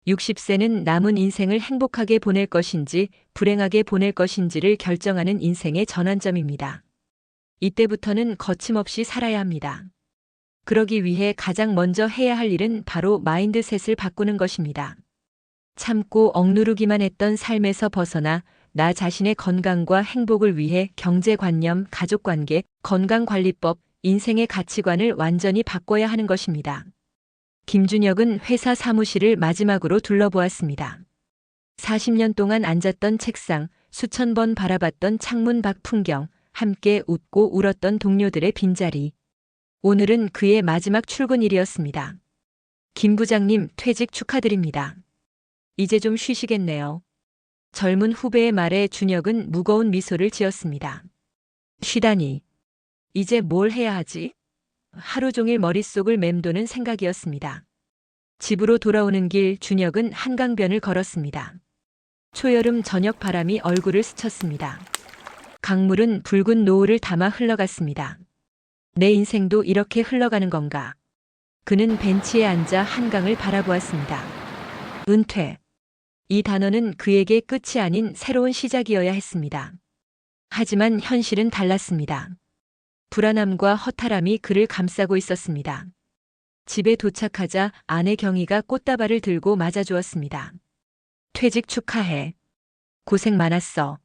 60세는 남은 인생을 행복하게 보낼 것인지 불행하게 보낼 것인지를 결정하는 인생의 전환점입니다. 이때부터는 거침없이 살아야 합니다. 그러기 위해 가장 먼저 해야 할 일은 바로 마인드셋을 바꾸는 것입니다. 참고 억누르기만 했던 삶에서 벗어나 나 자신의 건강과 행복을 위해 경제관념, 가족관계, 건강관리법, 인생의 가치관을 완전히 바꿔야 하는 것입니다. 김준혁은 회사 사무실을 마지막으로 둘러보았습니다. 40년 동안 앉았던 책상, 수천 번 바라봤던 창문 밖 풍경, 함께 웃고 울었던 동료들의 빈자리. 오늘은 그의 마지막 출근일이었습니다. 김 부장님, 퇴직 축하드립니다. 이제 좀 쉬시겠네요. 젊은 후배의 말에 준혁은 무거운 미소를 지었습니다. 쉬다니. 이제 뭘 해야 하지? 하루 종일 머릿속을 맴도는 생각이었습니다. 집으로 돌아오는 길 준혁은 한강변을 걸었습니다. 초여름 저녁 바람이 얼굴을 스쳤습니다. 강물은 붉은 노을을 담아 흘러갔습니다. 내 인생도 이렇게 흘러가는 건가? 그는 벤치에 앉아 한강을 바라보았습니다. 은퇴. 이 단어는 그에게 끝이 아닌 새로운 시작이어야 했습니다. 하지만 현실은 달랐습니다. 불안함과 허탈함이 그를 감싸고 있었습니다. 집에 도착하자 아내 경희가 꽃다발을 들고 맞아주었습니다. 퇴직 축하해. 고생 많았어.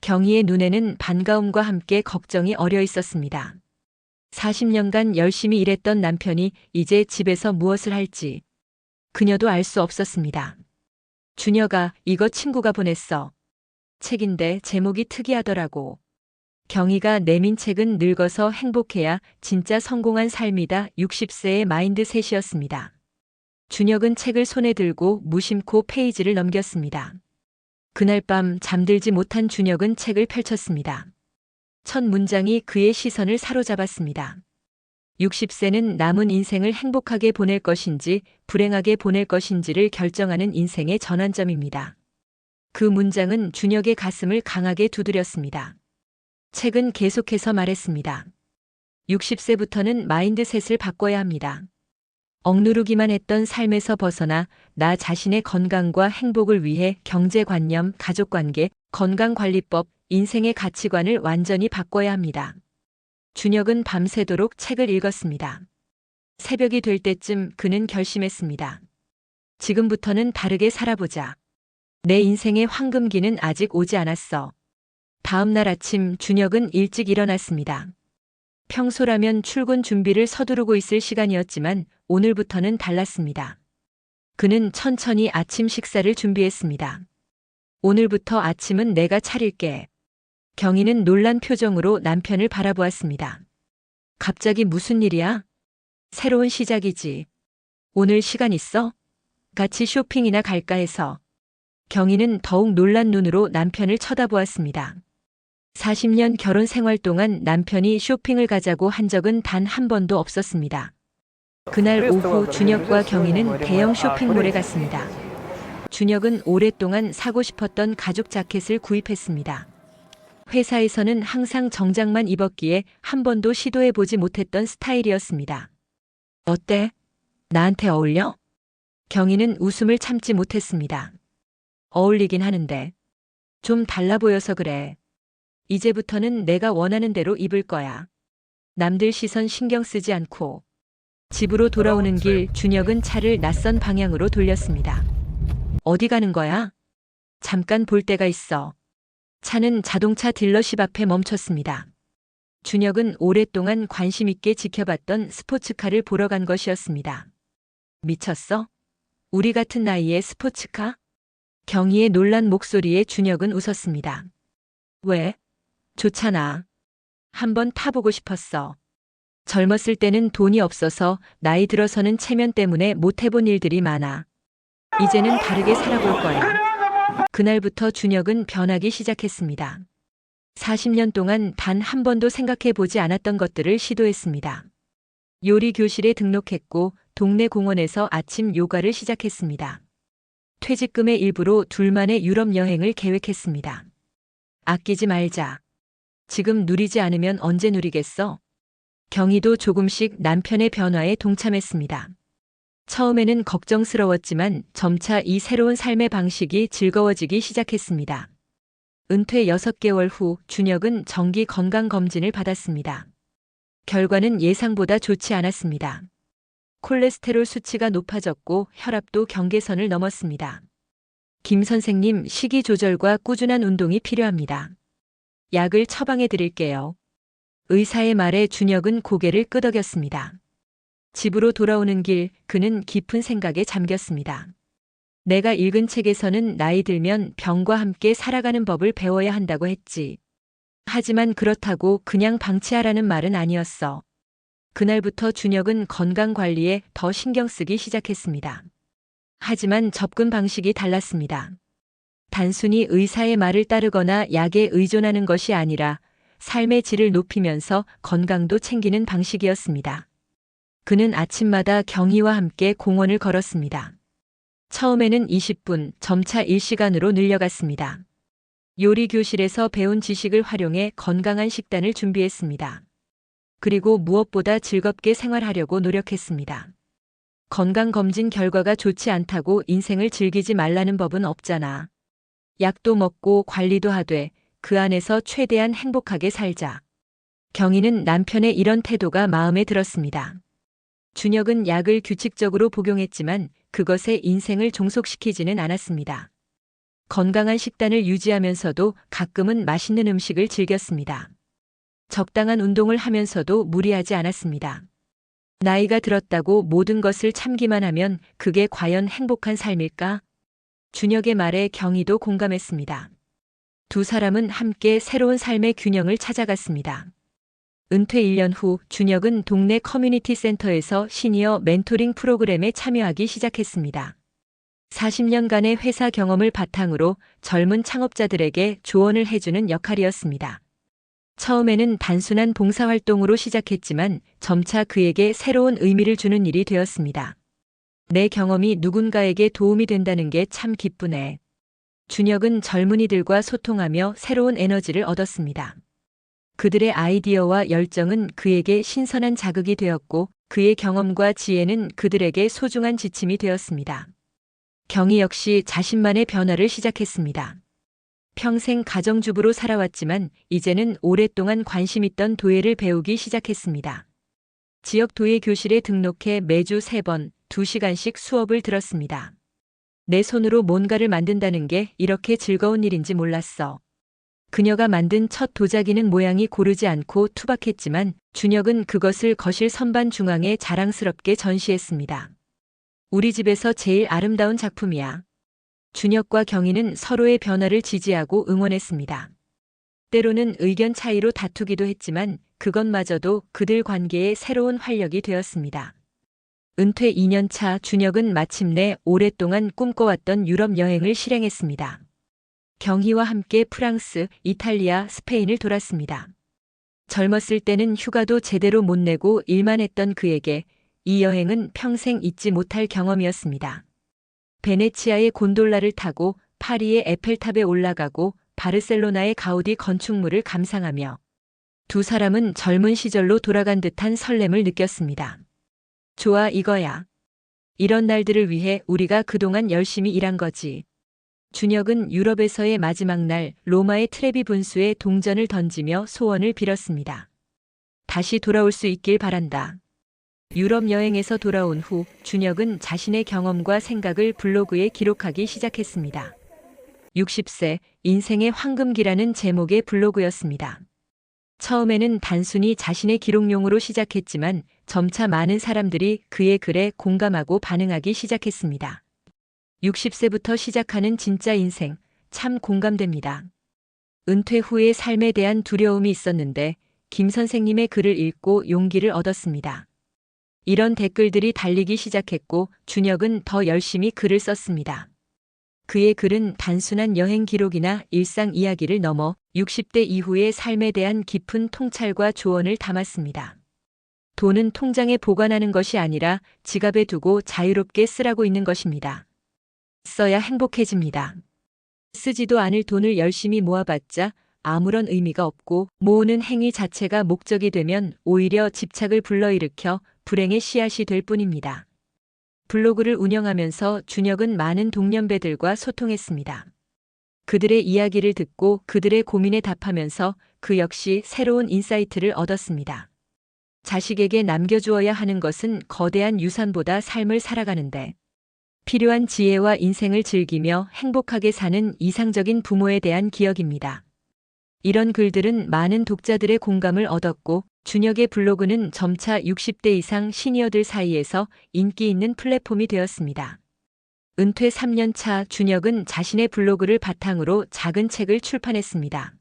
경희의 눈에는 반가움과 함께 걱정이 어려 있었습니다. 40년간 열심히 일했던 남편이 이제 집에서 무엇을 할지 그녀도 알 수 없었습니다. 준혁아, 이거 친구가 보냈어. 책인데 제목이 특이하더라고. 경희가 내민 책은 늙어서 행복해야 진짜 성공한 삶이다. 60세의 마인드셋이었습니다. 준혁은 책을 손에 들고 무심코 페이지를 넘겼습니다. 그날 밤 잠들지 못한 준혁은 책을 펼쳤습니다. 첫 문장이 그의 시선을 사로잡았습니다. 60세는 남은 인생을 행복하게 보낼 것인지 불행하게 보낼 것인지를 결정하는 인생의 전환점입니다. 그 문장은 준혁의 가슴을 강하게 두드렸습니다. 책은 계속해서 말했습니다. 60세부터는 마인드셋을 바꿔야 합니다. 억누르기만 했던 삶에서 벗어나 나 자신의 건강과 행복을 위해 경제관념, 가족관계, 건강관리법, 인생의 가치관을 완전히 바꿔야 합니다. 준혁은 밤새도록 책을 읽었습니다. 새벽이 될 때쯤 그는 결심했습니다. 지금부터는 다르게 살아보자. 내 인생의 황금기는 아직 오지 않았어. 다음 날 아침 준혁은 일찍 일어났습니다. 평소라면 출근 준비를 서두르고 있을 시간이었지만 오늘부터는 달랐습니다. 그는 천천히 아침 식사를 준비했습니다. 오늘부터 아침은 내가 차릴게. 경희는 놀란 표정으로 남편을 바라보았습니다. 갑자기 무슨 일이야? 새로운 시작이지. 오늘 시간 있어? 같이 쇼핑이나 갈까 해서. 경희는 더욱 놀란 눈으로 남편을 쳐다보았습니다. 40년 결혼 생활 동안 남편이 쇼핑을 가자고 한 적은 단 한 번도 없었습니다. 그날 오후 준혁과 경희는 대형 쇼핑몰에 갔습니다. 준혁은 오랫동안 사고 싶었던 가죽 자켓을 구입했습니다. 회사에서는 항상 정장만 입었기에 한 번도 시도해보지 못했던 스타일이었습니다. 어때? 나한테 어울려? 경희는 웃음을 참지 못했습니다. 어울리긴 하는데 좀 달라 보여서 그래. 이제부터는 내가 원하는 대로 입을 거야. 남들 시선 신경 쓰지 않고. 집으로 돌아오는 길 준혁은 차를 낯선 방향으로 돌렸습니다. 어디 가는 거야? 잠깐 볼 데가 있어. 차는 자동차 딜러십 앞에 멈췄습니다. 준혁은 오랫동안 관심 있게 지켜봤던 스포츠카를 보러 간 것이었습니다. 미쳤어? 우리 같은 나이에 스포츠카? 경희의 놀란 목소리에 준혁은 웃었습니다. 왜? 좋잖아. 한번 타보고 싶었어. 젊었을 때는 돈이 없어서 나이 들어서는 체면 때문에 못 해본 일들이 많아. 이제는 다르게 살아볼 거야. 그날부터 준혁은 변하기 시작했습니다. 40년 동안 단 한 번도 생각해 보지 않았던 것들을 시도했습니다. 요리 교실에 등록했고 동네 공원에서 아침 요가를 시작했습니다. 퇴직금의 일부로 둘만의 유럽 여행을 계획했습니다. 아끼지 말자. 지금 누리지 않으면 언제 누리겠어? 경희도 조금씩 남편의 변화에 동참했습니다. 처음에는 걱정스러웠지만 점차 이 새로운 삶의 방식이 즐거워지기 시작했습니다. 은퇴 6개월 후 준혁은 정기 건강검진을 받았습니다. 결과는 예상보다 좋지 않았습니다. 콜레스테롤 수치가 높아졌고 혈압도 경계선을 넘었습니다. 김 선생님, 식이 조절과 꾸준한 운동이 필요합니다. 약을 처방해 드릴게요. 의사의 말에 준혁은 고개를 끄덕였습니다. 집으로 돌아오는 길, 그는 깊은 생각에 잠겼습니다. 내가 읽은 책에서는 나이 들면 병과 함께 살아가는 법을 배워야 한다고 했지. 하지만 그렇다고 그냥 방치하라는 말은 아니었어. 그날부터 준혁은 건강 관리에 더 신경 쓰기 시작했습니다. 하지만 접근 방식이 달랐습니다. 단순히 의사의 말을 따르거나 약에 의존하는 것이 아니라 삶의 질을 높이면서 건강도 챙기는 방식이었습니다. 그는 아침마다 경희와 함께 공원을 걸었습니다. 처음에는 20분, 점차 1시간으로 늘려갔습니다. 요리 교실에서 배운 지식을 활용해 건강한 식단을 준비했습니다. 그리고 무엇보다 즐겁게 생활하려고 노력했습니다. 건강검진 결과가 좋지 않다고 인생을 즐기지 말라는 법은 없잖아. 약도 먹고 관리도 하되 그 안에서 최대한 행복하게 살자. 경희는 남편의 이런 태도가 마음에 들었습니다. 준혁은 약을 규칙적으로 복용했지만 그것에 인생을 종속시키지는 않았습니다. 건강한 식단을 유지하면서도 가끔은 맛있는 음식을 즐겼습니다. 적당한 운동을 하면서도 무리하지 않았습니다. 나이가 들었다고 모든 것을 참기만 하면 그게 과연 행복한 삶일까? 준혁의 말에 경희도 공감했습니다. 두 사람은 함께 새로운 삶의 균형을 찾아갔습니다. 은퇴 1년 후 준혁은 동네 커뮤니티 센터에서 시니어 멘토링 프로그램에 참여하기 시작했습니다. 40년간의 회사 경험을 바탕으로 젊은 창업자들에게 조언을 해주는 역할이었습니다. 처음에는 단순한 봉사활동으로 시작했지만 점차 그에게 새로운 의미를 주는 일이 되었습니다. 내 경험이 누군가에게 도움이 된다는 게 참 기쁘네. 준혁은 젊은이들과 소통하며 새로운 에너지를 얻었습니다. 그들의 아이디어와 열정은 그에게 신선한 자극이 되었고 그의 경험과 지혜는 그들에게 소중한 지침이 되었습니다. 경희 역시 자신만의 변화를 시작했습니다. 평생 가정주부로 살아왔지만 이제는 오랫동안 관심 있던 도예를 배우기 시작했습니다. 지역 도예 교실에 등록해 매주 3번, 2시간씩 수업을 들었습니다. 내 손으로 뭔가를 만든다는 게 이렇게 즐거운 일인지 몰랐어. 그녀가 만든 첫 도자기는 모양이 고르지 않고 투박했지만 준혁은 그것을 거실 선반 중앙에 자랑스럽게 전시했습니다. 우리 집에서 제일 아름다운 작품이야. 준혁과 경희는 서로의 변화를 지지하고 응원했습니다. 때로는 의견 차이로 다투기도 했지만 그것마저도 그들 관계의 새로운 활력이 되었습니다. 은퇴 2년 차 준혁은 마침내 오랫동안 꿈꿔왔던 유럽 여행을 실행했습니다. 경희와 함께 프랑스, 이탈리아, 스페인을 돌았습니다. 젊었을 때는 휴가도 제대로 못 내고 일만 했던 그에게 이 여행은 평생 잊지 못할 경험이었습니다. 베네치아의 곤돌라를 타고 파리의 에펠탑에 올라가고 바르셀로나의 가우디 건축물을 감상하며 두 사람은 젊은 시절로 돌아간 듯한 설렘을 느꼈습니다. 좋아, 이거야. 이런 날들을 위해 우리가 그동안 열심히 일한 거지. 준혁은 유럽에서의 마지막 날 로마의 트레비 분수에 동전을 던지며 소원을 빌었습니다. 다시 돌아올 수 있길 바란다. 유럽 여행에서 돌아온 후 준혁은 자신의 경험과 생각을 블로그에 기록하기 시작했습니다. 60세 인생의 황금기라는 제목의 블로그였습니다. 처음에는 단순히 자신의 기록용으로 시작했지만 점차 많은 사람들이 그의 글에 공감하고 반응하기 시작했습니다. 60세부터 시작하는 진짜 인생, 참 공감됩니다. 은퇴 후의 삶에 대한 두려움이 있었는데 김 선생님의 글을 읽고 용기를 얻었습니다. 이런 댓글들이 달리기 시작했고 준혁은 더 열심히 글을 썼습니다. 그의 글은 단순한 여행 기록이나 일상 이야기를 넘어 60대 이후의 삶에 대한 깊은 통찰과 조언을 담았습니다. 돈은 통장에 보관하는 것이 아니라 지갑에 두고 자유롭게 쓰라고 있는 것입니다. 써야 행복해집니다. 쓰지도 않을 돈을 열심히 모아봤자 아무런 의미가 없고 모으는 행위 자체가 목적이 되면 오히려 집착을 불러일으켜 불행의 씨앗이 될 뿐입니다. 블로그를 운영하면서 준혁은 많은 동년배들과 소통했습니다. 그들의 이야기를 듣고 그들의 고민에 답하면서 그 역시 새로운 인사이트를 얻었습니다. 자식에게 남겨주어야 하는 것은 거대한 유산보다 삶을 살아가는데 필요한 지혜와 인생을 즐기며 행복하게 사는 이상적인 부모에 대한 기억입니다. 이런 글들은 많은 독자들의 공감을 얻었고 준혁의 블로그는 점차 60대 이상 시니어들 사이에서 인기 있는 플랫폼이 되었습니다. 은퇴 3년 차 준혁은 자신의 블로그를 바탕으로 작은 책을 출판했습니다.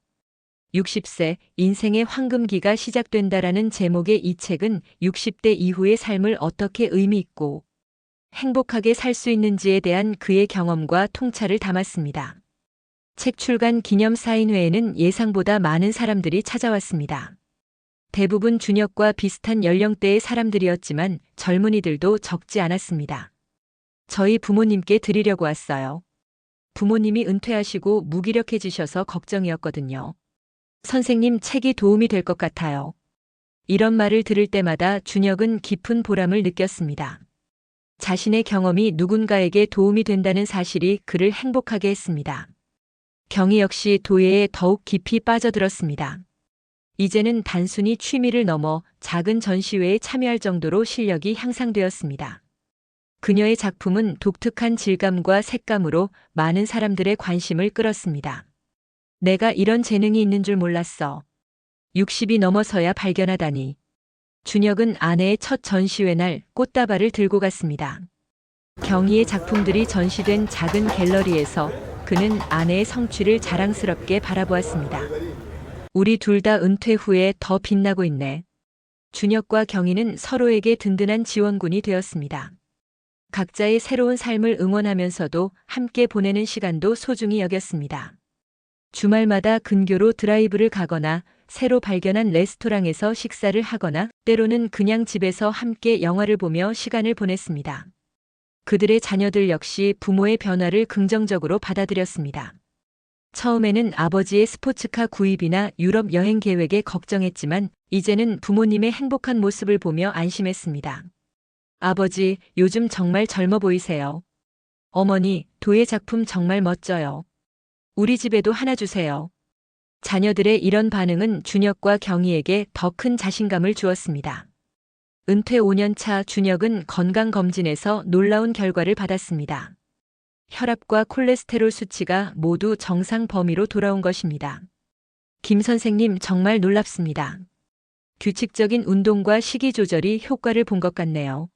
60세 인생의 황금기가 시작된다라는 제목의 이 책은 60대 이후의 삶을 어떻게 의미 있고 행복하게 살 수 있는지에 대한 그의 경험과 통찰을 담았습니다. 책 출간 기념 사인회에는 예상보다 많은 사람들이 찾아왔습니다. 대부분 준혁과 비슷한 연령대의 사람들이었지만 젊은이들도 적지 않았습니다. 저희 부모님께 드리려고 왔어요. 부모님이 은퇴하시고 무기력해지셔서 걱정이었거든요. 선생님 책이 도움이 될 것 같아요. 이런 말을 들을 때마다 준혁은 깊은 보람을 느꼈습니다. 자신의 경험이 누군가에게 도움이 된다는 사실이 그를 행복하게 했습니다. 경희 역시 도예에 더욱 깊이 빠져들었습니다. 이제는 단순히 취미를 넘어 작은 전시회에 참여할 정도로 실력이 향상되었습니다. 그녀의 작품은 독특한 질감과 색감으로 많은 사람들의 관심을 끌었습니다. 내가 이런 재능이 있는 줄 몰랐어. 60이 넘어서야 발견하다니. 준혁은 아내의 첫 전시회 날 꽃다발을 들고 갔습니다. 경희의 작품들이 전시된 작은 갤러리에서 그는 아내의 성취를 자랑스럽게 바라보았습니다. 우리 둘 다 은퇴 후에 더 빛나고 있네. 준혁과 경희는 서로에게 든든한 지원군이 되었습니다. 각자의 새로운 삶을 응원하면서도 함께 보내는 시간도 소중히 여겼습니다. 주말마다 근교로 드라이브를 가거나 새로 발견한 레스토랑에서 식사를 하거나 때로는 그냥 집에서 함께 영화를 보며 시간을 보냈습니다. 그들의 자녀들 역시 부모의 변화를 긍정적으로 받아들였습니다. 처음에는 아버지의 스포츠카 구입이나 유럽 여행 계획에 걱정했지만 이제는 부모님의 행복한 모습을 보며 안심했습니다. 아버지, 요즘 정말 젊어 보이세요. 어머니, 도예 작품 정말 멋져요. 우리 집에도 하나 주세요. 자녀들의 이런 반응은 준혁과 경희에게 더 큰 자신감을 주었습니다. 은퇴 5년 차 준혁은 건강검진에서 놀라운 결과를 받았습니다. 혈압과 콜레스테롤 수치가 모두 정상 범위로 돌아온 것입니다. 김 선생님 정말 놀랍습니다. 규칙적인 운동과 식이 조절이 효과를 본 것 같네요.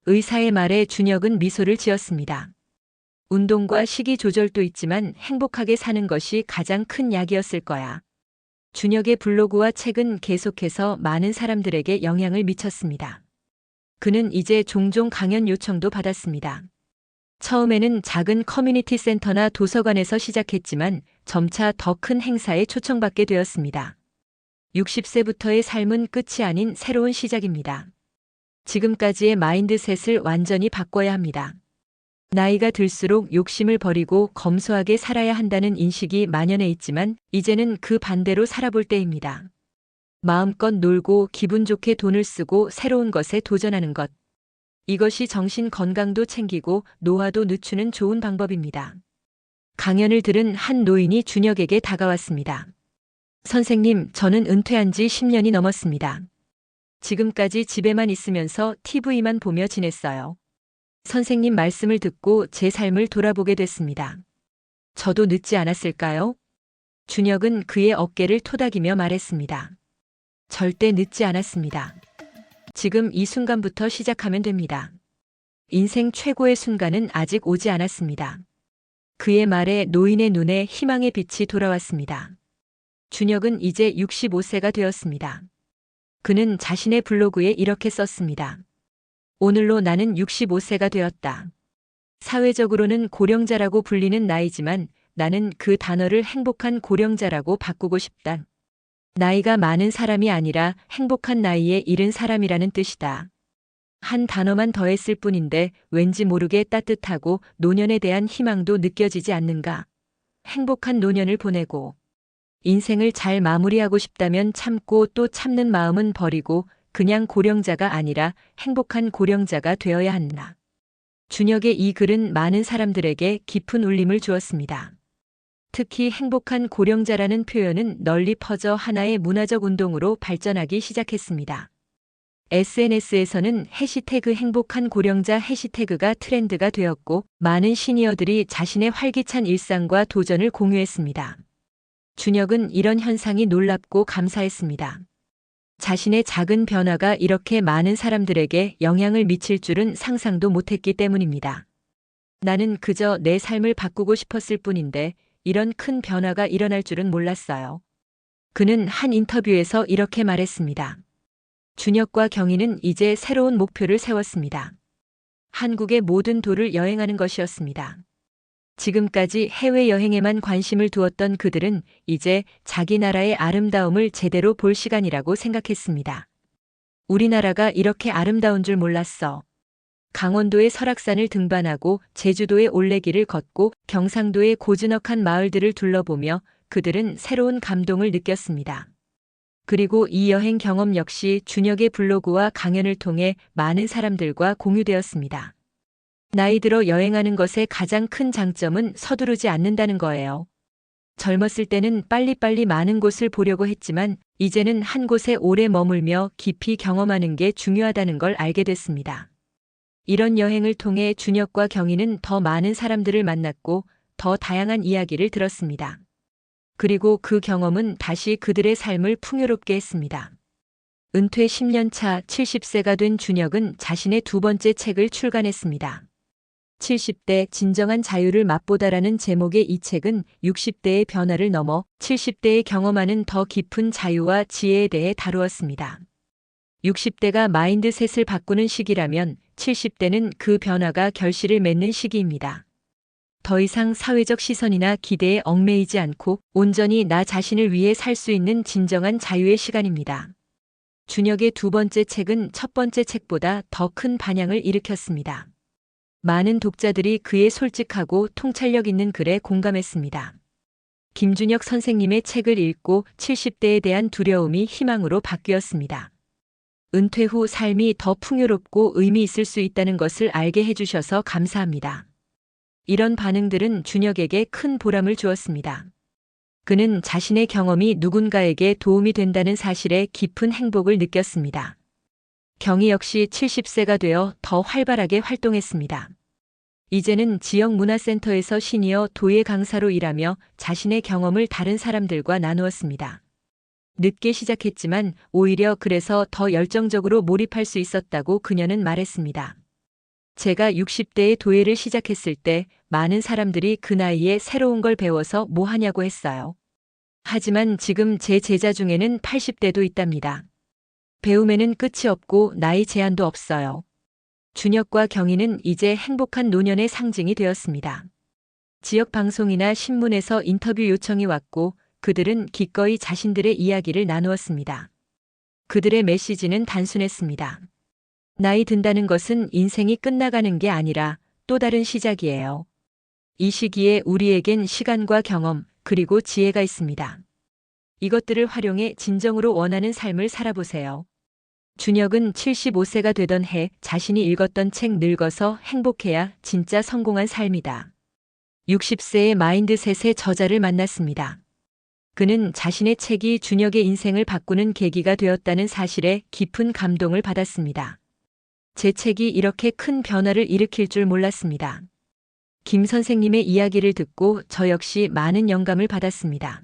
의사의 말에 준혁은 미소를 지었습니다. 운동과 식이 조절도 있지만 행복하게 사는 것이 가장 큰 약이었을 거야. 준혁의 블로그와 책은 계속해서 많은 사람들에게 영향을 미쳤습니다. 그는 이제 종종 강연 요청도 받았습니다. 처음에는 작은 커뮤니티 센터나 도서관에서 시작했지만 점차 더 큰 행사에 초청받게 되었습니다. 60세부터의 삶은 끝이 아닌 새로운 시작입니다. 지금까지의 마인드셋을 완전히 바꿔야 합니다. 나이가 들수록 욕심을 버리고 검소하게 살아야 한다는 인식이 만연해 있지만 이제는 그 반대로 살아볼 때입니다. 마음껏 놀고 기분 좋게 돈을 쓰고 새로운 것에 도전하는 것. 이것이 정신 건강도 챙기고 노화도 늦추는 좋은 방법입니다. 강연을 들은 한 노인이 준혁에게 다가왔습니다. 선생님, 저는 은퇴한 지 10년이 넘었습니다. 지금까지 집에만 있으면서 TV만 보며 지냈어요. 선생님 말씀을 듣고 제 삶을 돌아보게 됐습니다. 저도 늦지 않았을까요? 준혁은 그의 어깨를 토닥이며 말했습니다. 절대 늦지 않았습니다. 지금 이 순간부터 시작하면 됩니다. 인생 최고의 순간은 아직 오지 않았습니다. 그의 말에 노인의 눈에 희망의 빛이 돌아왔습니다. 준혁은 이제 65세가 되었습니다. 그는 자신의 블로그에 이렇게 썼습니다. 오늘로 나는 65세가 되었다. 사회적으로는 고령자라고 불리는 나이지만 나는 그 단어를 행복한 고령자라고 바꾸고 싶다. 나이가 많은 사람이 아니라 행복한 나이에 이른 사람이라는 뜻이다. 한 단어만 더했을 뿐인데 왠지 모르게 따뜻하고 노년에 대한 희망도 느껴지지 않는가. 행복한 노년을 보내고 인생을 잘 마무리하고 싶다면 참고 또 참는 마음은 버리고 그냥 고령자가 아니라 행복한 고령자가 되어야 한다. 준혁의 이 글은 많은 사람들에게 깊은 울림을 주었습니다. 특히 행복한 고령자라는 표현은 널리 퍼져 하나의 문화적 운동으로 발전하기 시작했습니다. SNS에서는 해시태그 행복한 고령자 해시태그가 트렌드가 되었고 많은 시니어들이 자신의 활기찬 일상과 도전을 공유했습니다. 준혁은 이런 현상이 놀랍고 감사했습니다. 자신의 작은 변화가 이렇게 많은 사람들에게 영향을 미칠 줄은 상상도 못했기 때문입니다. 나는 그저 내 삶을 바꾸고 싶었을 뿐인데 이런 큰 변화가 일어날 줄은 몰랐어요. 그는 한 인터뷰에서 이렇게 말했습니다. 준혁과 경희는 이제 새로운 목표를 세웠습니다. 한국의 모든 도를 여행하는 것이었습니다. 지금까지 해외여행에만 관심을 두었던 그들은 이제 자기 나라의 아름다움을 제대로 볼 시간이라고 생각했습니다. 우리나라가 이렇게 아름다운 줄 몰랐어. 강원도의 설악산을 등반하고 제주도의 올레길을 걷고 경상도의 고즈넉한 마을들을 둘러보며 그들은 새로운 감동을 느꼈습니다. 그리고 이 여행 경험 역시 준혁의 블로그와 강연을 통해 많은 사람들과 공유되었습니다. 나이 들어 여행하는 것의 가장 큰 장점은 서두르지 않는다는 거예요. 젊었을 때는 빨리빨리 많은 곳을 보려고 했지만 이제는 한 곳에 오래 머물며 깊이 경험하는 게 중요하다는 걸 알게 됐습니다. 이런 여행을 통해 준혁과 경희는 더 많은 사람들을 만났고 더 다양한 이야기를 들었습니다. 그리고 그 경험은 다시 그들의 삶을 풍요롭게 했습니다. 은퇴 10년 차 70세가 된 준혁은 자신의 두 번째 책을 출간했습니다. 70대 진정한 자유를 맛보다라는 제목의 이 책은 60대의 변화를 넘어 70대의 경험하는 더 깊은 자유와 지혜에 대해 다루었습니다. 60대가 마인드셋을 바꾸는 시기라면 70대는 그 변화가 결실을 맺는 시기입니다. 더 이상 사회적 시선이나 기대에 얽매이지 않고 온전히 나 자신을 위해 살 수 있는 진정한 자유의 시간입니다. 준혁의 두 번째 책은 첫 번째 책보다 더 큰 반향을 일으켰습니다. 많은 독자들이 그의 솔직하고 통찰력 있는 글에 공감했습니다. 김준혁 선생님의 책을 읽고 70대에 대한 두려움이 희망으로 바뀌었습니다. 은퇴 후 삶이 더 풍요롭고 의미 있을 수 있다는 것을 알게 해주셔서 감사합니다. 이런 반응들은 준혁에게 큰 보람을 주었습니다. 그는 자신의 경험이 누군가에게 도움이 된다는 사실에 깊은 행복을 느꼈습니다. 경희 역시 70세가 되어 더 활발하게 활동했습니다. 이제는 지역 문화센터에서 시니어 도예 강사로 일하며 자신의 경험을 다른 사람들과 나누었습니다. 늦게 시작했지만 오히려 그래서 더 열정적으로 몰입할 수 있었다고 그녀는 말했습니다. 제가 60대에 도예를 시작했을 때 많은 사람들이 그 나이에 새로운 걸 배워서 뭐 하냐고 했어요. 하지만 지금 제 제자 중에는 80대도 있답니다. 배움에는 끝이 없고 나이 제한도 없어요. 준혁과 경희는 이제 행복한 노년의 상징이 되었습니다. 지역 방송이나 신문에서 인터뷰 요청이 왔고 그들은 기꺼이 자신들의 이야기를 나누었습니다. 그들의 메시지는 단순했습니다. 나이 든다는 것은 인생이 끝나가는 게 아니라 또 다른 시작이에요. 이 시기에 우리에겐 시간과 경험, 그리고 지혜가 있습니다. 이것들을 활용해 진정으로 원하는 삶을 살아보세요. 준혁은 75세가 되던 해 자신이 읽었던 책 늙어서 행복해야 진짜 성공한 삶이다. 60세의 마인드셋의 저자를 만났습니다. 그는 자신의 책이 준혁의 인생을 바꾸는 계기가 되었다는 사실에 깊은 감동을 받았습니다. 제 책이 이렇게 큰 변화를 일으킬 줄 몰랐습니다. 김 선생님의 이야기를 듣고 저 역시 많은 영감을 받았습니다.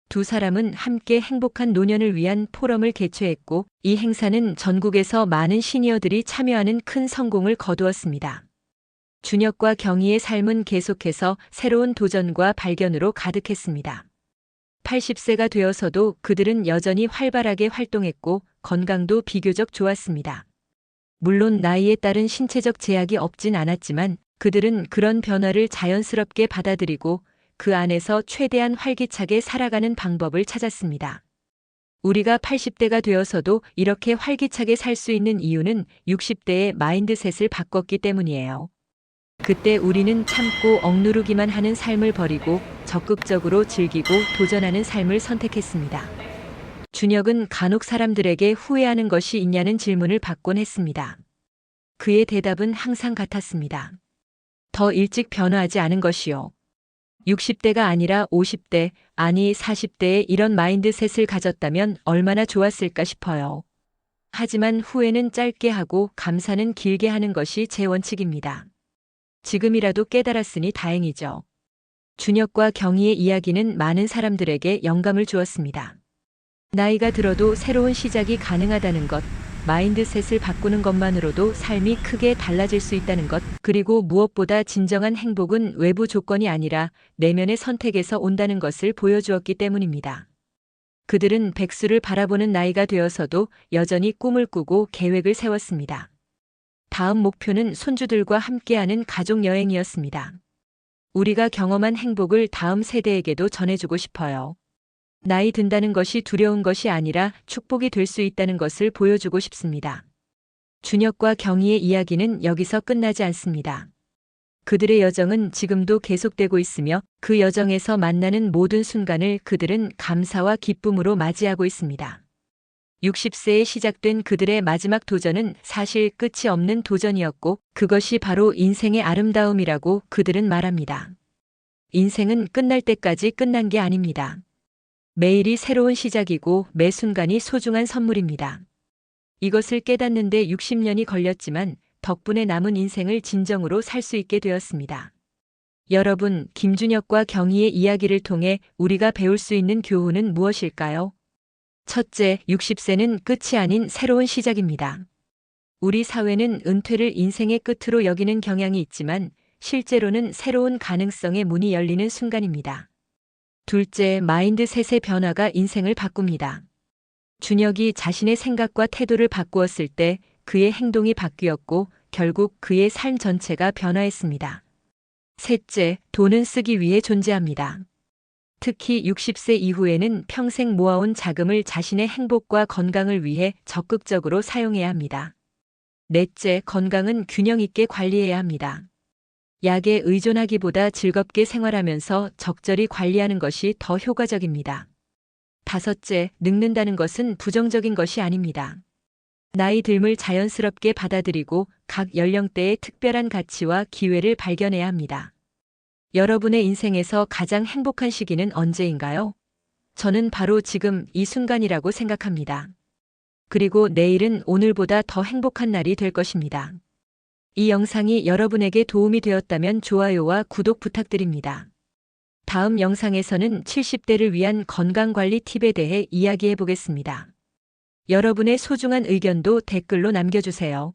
두 사람은 함께 행복한 노년을 위한 포럼을 개최했고 이 행사는 전국에서 많은 시니어들이 참여하는 큰 성공을 거두었습니다. 준혁과 경희의 삶은 계속해서 새로운 도전과 발견으로 가득했습니다. 80세가 되어서도 그들은 여전히 활발하게 활동했고 건강도 비교적 좋았습니다. 물론 나이에 따른 신체적 제약이 없진 않았지만 그들은 그런 변화를 자연스럽게 받아들이고 그 안에서 최대한 활기차게 살아가는 방법을 찾았습니다. 우리가 80대가 되어서도 이렇게 활기차게 살 수 있는 이유는 60대의 마인드셋을 바꿨기 때문이에요. 그때 우리는 참고 억누르기만 하는 삶을 버리고 적극적으로 즐기고 도전하는 삶을 선택했습니다. 준혁은 간혹 사람들에게 후회하는 것이 있냐는 질문을 받곤 했습니다. 그의 대답은 항상 같았습니다. 더 일찍 변화하지 않은 것이요. 60대가 아니라 50대, 아니 40대에 이런 마인드셋을 가졌다면 얼마나 좋았을까 싶어요. 하지만 후회는 짧게 하고 감사는 길게 하는 것이 제 원칙입니다. 지금이라도 깨달았으니 다행이죠. 준혁과 경희의 이야기는 많은 사람들에게 영감을 주었습니다. 나이가 들어도 새로운 시작이 가능하다는 것, 마인드셋을 바꾸는 것만으로도 삶이 크게 달라질 수 있다는 것, 그리고 무엇보다 진정한 행복은 외부 조건이 아니라 내면의 선택에서 온다는 것을 보여주었기 때문입니다. 그들은 백수를 바라보는 나이가 되어서도 여전히 꿈을 꾸고 계획을 세웠습니다. 다음 목표는 손주들과 함께하는 가족 여행이었습니다. 우리가 경험한 행복을 다음 세대에게도 전해주고 싶어요. 나이 든다는 것이 두려운 것이 아니라 축복이 될 수 있다는 것을 보여주고 싶습니다. 준혁과 경희의 이야기는 여기서 끝나지 않습니다. 그들의 여정은 지금도 계속되고 있으며 그 여정에서 만나는 모든 순간을 그들은 감사와 기쁨으로 맞이하고 있습니다. 60세에 시작된 그들의 마지막 도전은 사실 끝이 없는 도전이었고 그것이 바로 인생의 아름다움이라고 그들은 말합니다. 인생은 끝날 때까지 끝난 게 아닙니다. 매일이 새로운 시작이고 매 순간이 소중한 선물입니다. 이것을 깨닫는데 60년이 걸렸지만 덕분에 남은 인생을 진정으로 살 수 있게 되었습니다. 여러분, 김준혁과 경희의 이야기를 통해 우리가 배울 수 있는 교훈은 무엇일까요? 첫째, 60세는 끝이 아닌 새로운 시작입니다. 우리 사회는 은퇴를 인생의 끝으로 여기는 경향이 있지만 실제로는 새로운 가능성의 문이 열리는 순간입니다. 둘째, 마인드셋의 변화가 인생을 바꿉니다. 준혁이 자신의 생각과 태도를 바꾸었을 때 그의 행동이 바뀌었고 결국 그의 삶 전체가 변화했습니다. 셋째, 돈은 쓰기 위해 존재합니다. 특히 60세 이후에는 평생 모아온 자금을 자신의 행복과 건강을 위해 적극적으로 사용해야 합니다. 넷째, 건강은 균형 있게 관리해야 합니다. 약에 의존하기보다 즐겁게 생활하면서 적절히 관리하는 것이 더 효과적입니다. 다섯째, 늙는다는 것은 부정적인 것이 아닙니다. 나이 듦을 자연스럽게 받아들이고 각 연령대의 특별한 가치와 기회를 발견해야 합니다. 여러분의 인생에서 가장 행복한 시기는 언제인가요? 저는 바로 지금 이 순간이라고 생각합니다. 그리고 내일은 오늘보다 더 행복한 날이 될 것입니다. 이 영상이 여러분에게 도움이 되었다면 좋아요와 구독 부탁드립니다. 다음 영상에서는 70대를 위한 건강관리 팁에 대해 이야기해 보겠습니다. 여러분의 소중한 의견도 댓글로 남겨주세요.